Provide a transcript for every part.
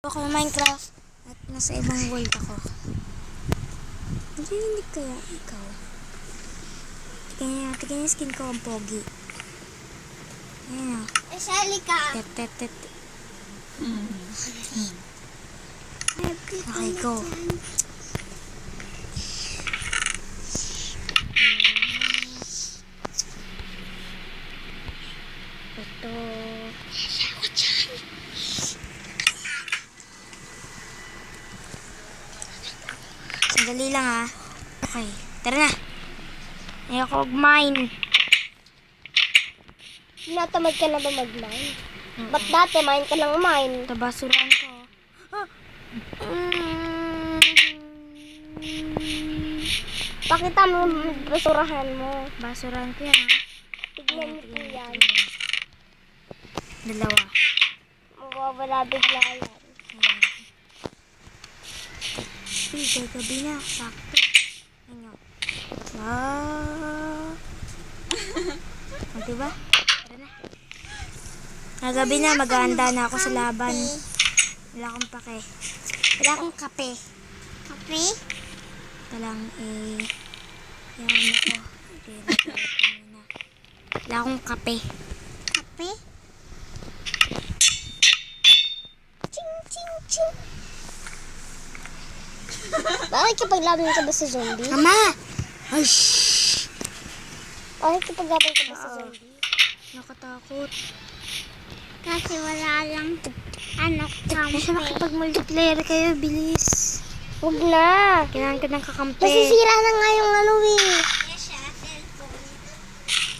Ako ng Minecraft at nasa ibang world ako. Narinig kaya ikaw? Tignan yung skin ko, ang pogi. Ayan o. Sali ka. Tet. Okay, go. Ito. Sandali lang ha. Okay, tara na. Ayoko mag-mine. Natamad ka na ba mag-mine? Ba't dati mine ka lang mine? Ito basurahan ko. Pakita mo yung basurahan mo. Basurahan ko yan ha. Tignan mo po yan. Dalawa. Mawawala bigla yan. Uy, gagabi na. Sakto. Ano? Ah. O, diba? Tara na. Gagabi na, maghahanda na ako sa laban. Wala akong pake. Wala akong kape. Kape? Ito lang, yawan ako. Okay, nagawin ko muna. Wala akong kape. Kape? Ching. Bakit kapag laban ka ba sa zombie? Mama! Ay, shhh! Bakit kapag laban ka ba sa zombie? Nakatakot. Kasi wala lang Kasi makipag-multiplayer kayo, bilis. Huwag na. Kailangan ko ng kakampi. Nasisira na nga yung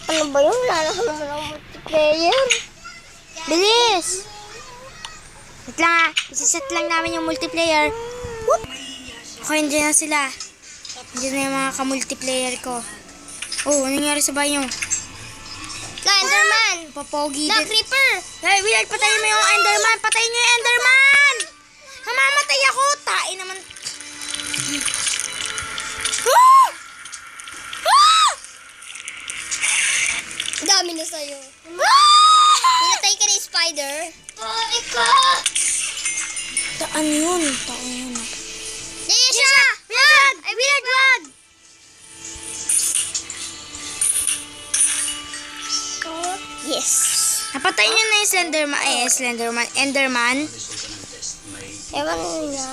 Ano ba yun? Wala na naman ng multiplayer. Bilis! Wait lang ha. Isiset lang namin yung multiplayer. Whoop! Okay, nandiyan na sila. Nandiyan na yung mga ka-multiplayer ko. Oh, ano nangyari sa bayo? Enderman! Papogi The din. creeper! Hey, Willard, patayin mo yung Enderman! Patayin niyo yung Enderman! Namamatay ako! Tae naman. Ah! Ah! Dami na sa'yo. Ah! Pinatay ka ni Spider. Ikaw! Taan yun. Taan yun. Diyan siya! Willard! Ay, Willard, wag! Yes. Napatay niyo na yung Enderman. Ewan niya.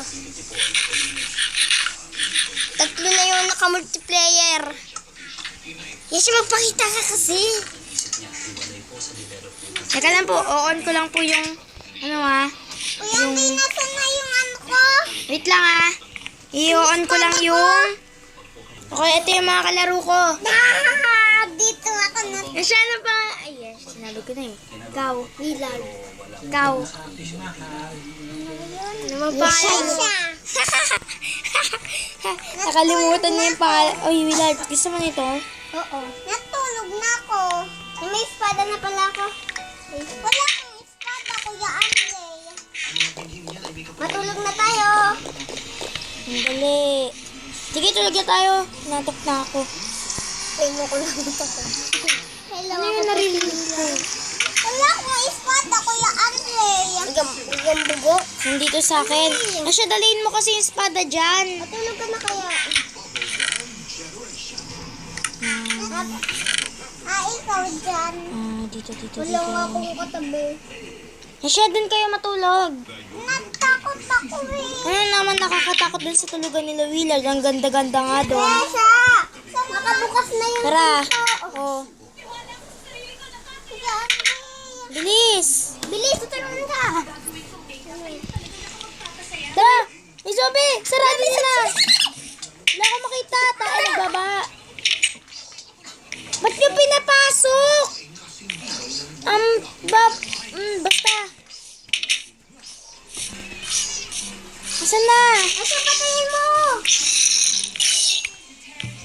Tatlo na yung naka-multiplayer. Yes, magpakita ka kasi. Teka lang po, on ko lang po yung, Kuya, hindi nasa na yung ano ko. wait lang ha. I-on ko lang yung, okay, ito yung mga kalaro ko. Dito ako na. Siya na ba? Ay, yes, sinabi ko na eh. Ikaw. Willard. Ikaw. Naman pa Siya. Nakalimutan na yung pangalan. Oy, Willard, gusto mo nito? Oo. Natulog na ako. May espada na pala ako. Wala akong espada, Kuya Andre. Matulog na tayo. Ang dali. Sige, tulog na tayo. Natok na ako. Hello ko lang ito. Hello. Ano yung narinig ko? Wala akong espada, Kuya Andre. Hanggang bugo. Nandito sa akin. Asya, dalhin mo kasi yung espada dyan. Matulog ka na kaya. Ikaw dyan. Dito. Wala nga akong katabi. Asya, dun kayo matulog. Natakot ako eh. Ano naman nakakatakot dun sa tulugan nila Willard? Ang ganda-ganda nga doon. Kesa! Nakabukas na yung Tara. pinto. Oh, Kuya Andre. bilis. Bilis, tutulungan ka. Tara! Isobe! Sarado niya na! Wala ko makita. Tayo baba. Ba't niyo pinapasok? Basta. Asan na? Asa patayin mo?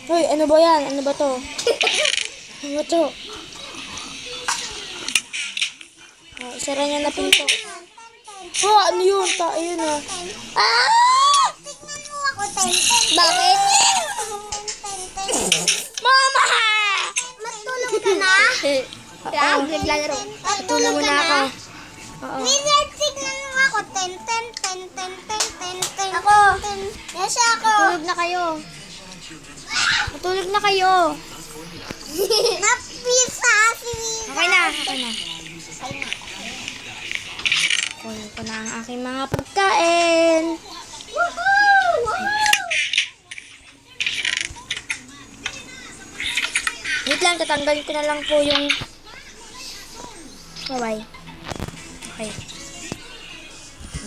Hoy, ano ba yan? Ano ba to? Ano ba to? Oh, isara niya na pinto. Oh, ano yun? Ayun na. Tignan mo ako, Tenten. Bakit? Mama! Matulog ka na? Oo. Naglalaro. Tulungan mo na ako. Oo. Willard, tignan mo ako, Tenten. Ako. Yes, ako. Matulog na kayo. Matulog na kayo. Napisa si Lisa. Okay na, okay na. Kunin ko na ang aking mga pagkain. Woohoo! Wait lang, tatanggalin ko na lang po yung kaway. Okay.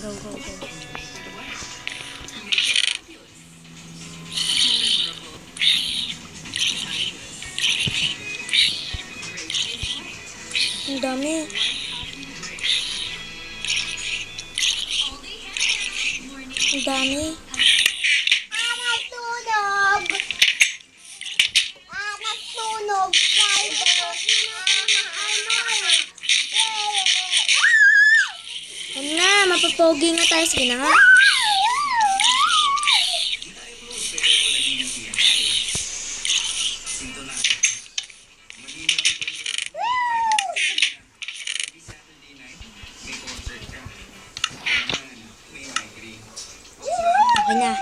Go, go, go. Ang dami. Ang dami. Nasunog. Nasunog. Ano na, mapapogi nga tayo. Sige na nga. Okay na.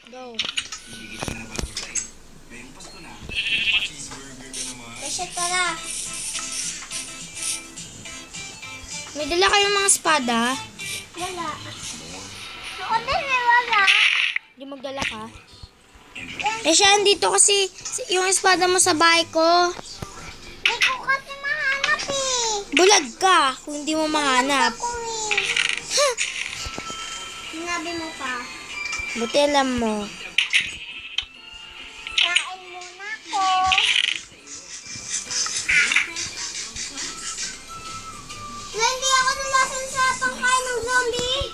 Go. Kasi tara. May dala kayong mga espada. Wala. Ako din may wala. Hindi magdala ka. Eh siya, andito kasi yung espada mo sa bahay ko. Hindi ko kasi mahanap eh. Bulag ka kung hindi mo mahanap. Ako eh. Sinabi mo pa. Buti alam mo. Kain muna ako. Hindi ako nalasan sa pangkain ng zombie.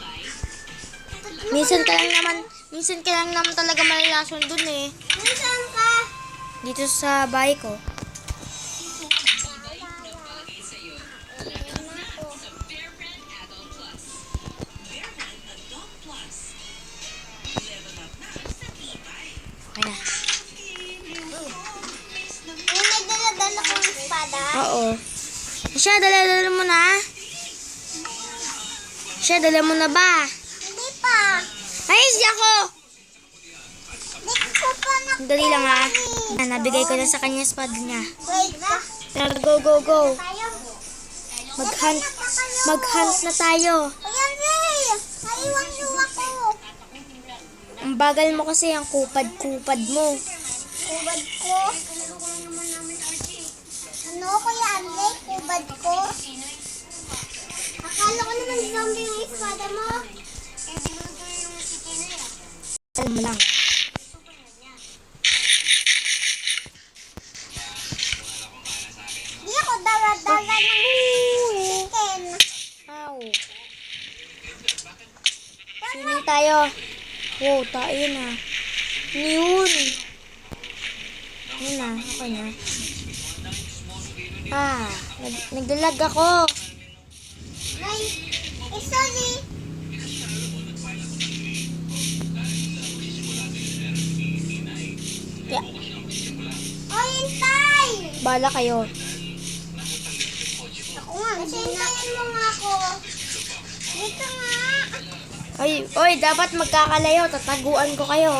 Minsan ka lang naman talaga malalason dun eh. Minsan ka. Dito sa bahay ko. Okay na. Yung may dala-dala kong espada. Oo. Siya, dala mo na. Siya, dala mo na ba? Hindi pa. Ay, siya ko! Hindi ko pa na. Dali lang ha. Ah, nabigay ko na sa kanya yung espada niya. Wait na. Tara, go, go, go. Tayo. Mag-hunt na tayo. Ayan, Ray. Naiwan niyo ako. Ang bagal mo kasi ang kupad-kupad mo. Kubad ko. Ano Kuya Andre? Kubad ko. Akala ko naman zombie yung espada mo. Alam mo lang. Di ako dala-dala ng chicken. Ow. Swimming tayo. Wow, tayo na. Ano yun? Yun na, ako na. Ah, nagdalag ako. Ay, sorry. Yeah, Oy, hintay! bala kayo. Ako nga, kasi hintayin mo nga ako. Dito nga. Oy, dapat magkakalayo. Tataguan ko kayo.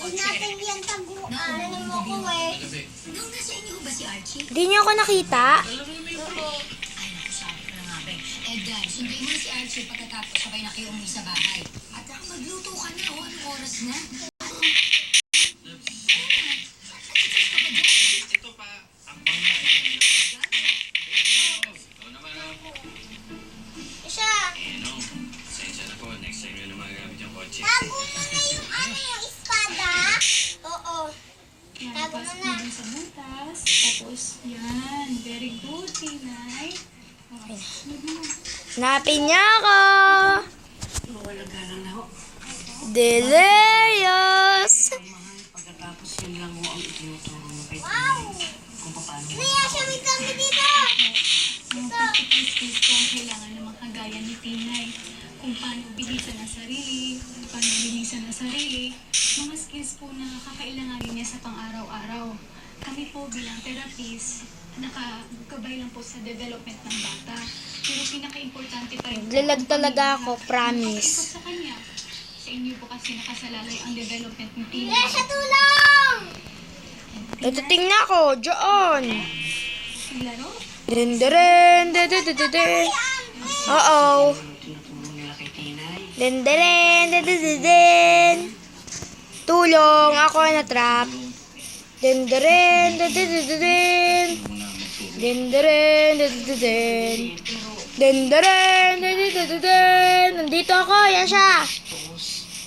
Huwag natin yan taguan. Ano mo ko eh. Nung nasa inyo ba si Archie? Hindi niyo ako nakita. Ay, naku, sabi ko na nga ba. Edgar, sunday mo na si Archie pagkatapos sabay na kayo umuwi sa bahay. At ako magluto ka na, o anong oras na? Isa. Tago mo na yung ano yung espada. Oo. Tago mo na. Sa butas. Tapos, yan. Very good, Tinay. Hanapin niya ako. Delirious. Pagkatapos yun lang mo ang itinuturo mo kay Wow. kung paano. Kaya siya may zombie dito. Yung practical skills ko ang kailangan ng mga kagaya ni Tinay. Kung paano bilisan ang sarili, kung paano linisan ang sarili. Mga skills po na kakailanganin niya sa pang-araw-araw. Kami po bilang therapist, nakagabay lang po sa development ng bata. Pero pinaka-importante pa rin po Naglalag ang talaga pamilya ako, na promise. nakikipag sa kanya. Sa inyo po kasi nakasalalay ang development ni Tina. Yes, sa tulong! Ito tingnan ko, Diyon. Laro? Denderen, dedededen. Oo. Tinutulong nila kay Tinay. Denderen, dedededen. Tulong, ako ay na-trap. Denderen, dedededen. Denderen, dedededen. Denderen, dedededen. Nandito ako, yan siya.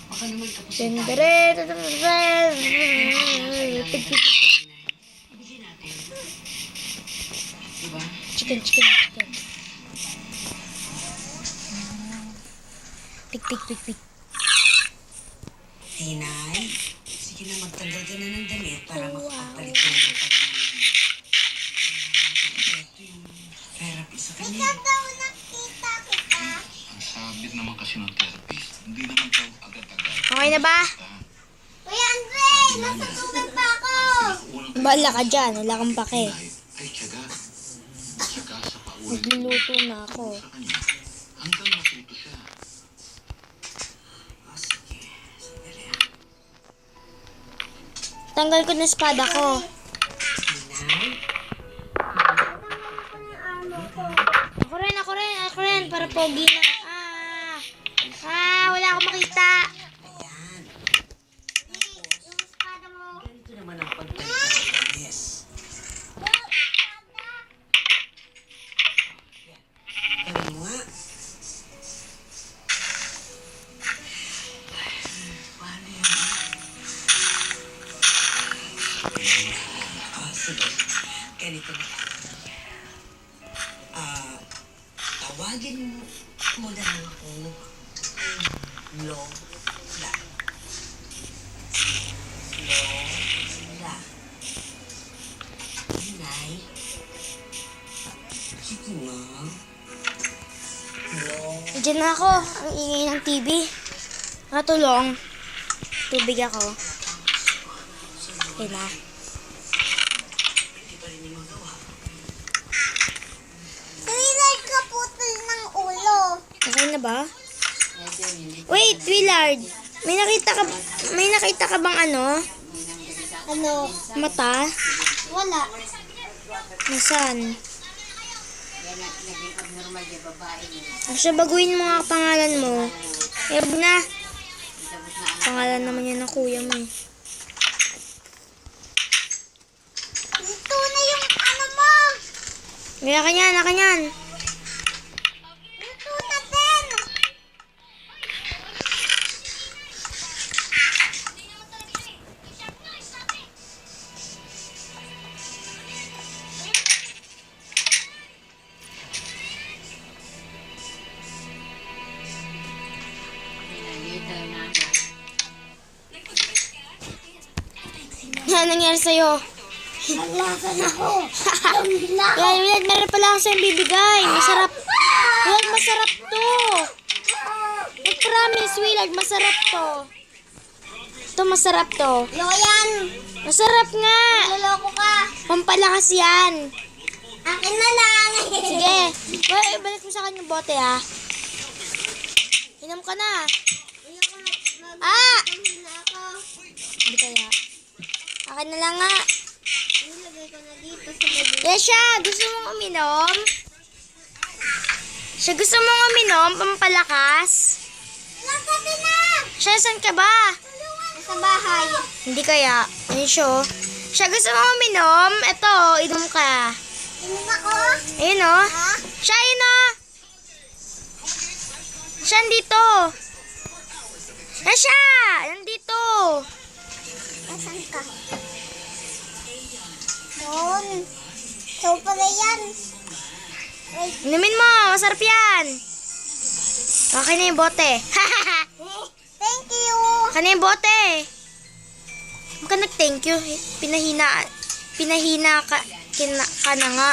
Baka naman tapos Denderen, dedededen. ibigay natin. Diba? Chicken, chicken, chicken. Pik, pik, pik, pik. Tinay, sige na magtanggal ka na ng damit para makapagpalit ka ng pagkakas. Ito yung therapy sa kanya. Ikaw daw nakita kita. Ang sabit naman kasi ng therapist. Hindi naman daw agad-agad. Okay na ba? Kuya Andre, nasa tubig pa ako. Bahala ka dyan, wala kang pake. Ay, tiyaga. Saka sa paulit Magluluto na ako. sa kanya hanggang matuto siya. Oh, sige. Sandali. Tanggal ko na espada ko. Tinay, Ako rin, para pogi na. Wala akong makita. ayan. Yung espada mo. Ganito naman ang pagpalit ng pagkakas. Gawin mo nga. Paano yun? Sige. Ganito na lang. Tawagin mo na lang ako Lola. Lola. Inay. Sige na. Lola. Diyan na ako. Ang ingay ng TV. Nakatulong. Tubig ako. Okay na. Hindi pa rin yung magawa. Sinilay ka putol ng ulo. Okay na ba? Wait, Willard. May nakita ka bang ano? Ano? Mata? Wala. Nasaan? Asya, baguhin mo nga ang pangalan mo. Huwag na. Pangalan naman yan ng kuya mo eh. Ito na yung ano mo. Kaya kanyan. Ito na din. Ano nangyari sa'yo? Naglasan ako. Yan, Willard, meron pala ako sa'yo bibigay. Masarap. Willard, masarap to. I-promise, Willard, masarap to. Ito, masarap to. Loyan. Masarap nga. Loloko ka. Pampalakas yan. Akin na lang. Sige. Balik mo sa akin yung bote, ha. Inom ka na. Ah! Na ako. Hindi kaya. Akin na lang nga. Nilagay ko na dito sa bebe. Yesha, gusto mong uminom? Siya, gusto mong uminom? Pampalakas? Nagsabi na. Siya, saan ka ba? Sa bahay. Hindi kaya. Ayun siya. Siya, gusto mong uminom? Ito, inom ka. Inom ako. Ayun o. Ha? Siya, ayun o. Siya, nandito. Siya, nandito. Asan ka? Doon. So pala yan. Ay, Inumin mo, masarap yan. Okay na yung bote. thank you. Okay na yung bote. Huwag ka nag-thank you. Pinahina ka na nga.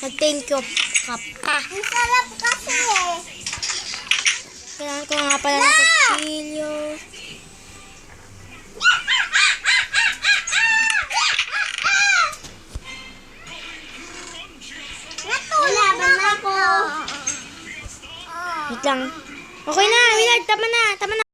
Nag-thank you ka pa. Ang sarap kasi eh. Kailangan ko nga pala ng kutsilyo. Natulog na ako. Wait lang. Okay na, Willard. Tama na. Tama na.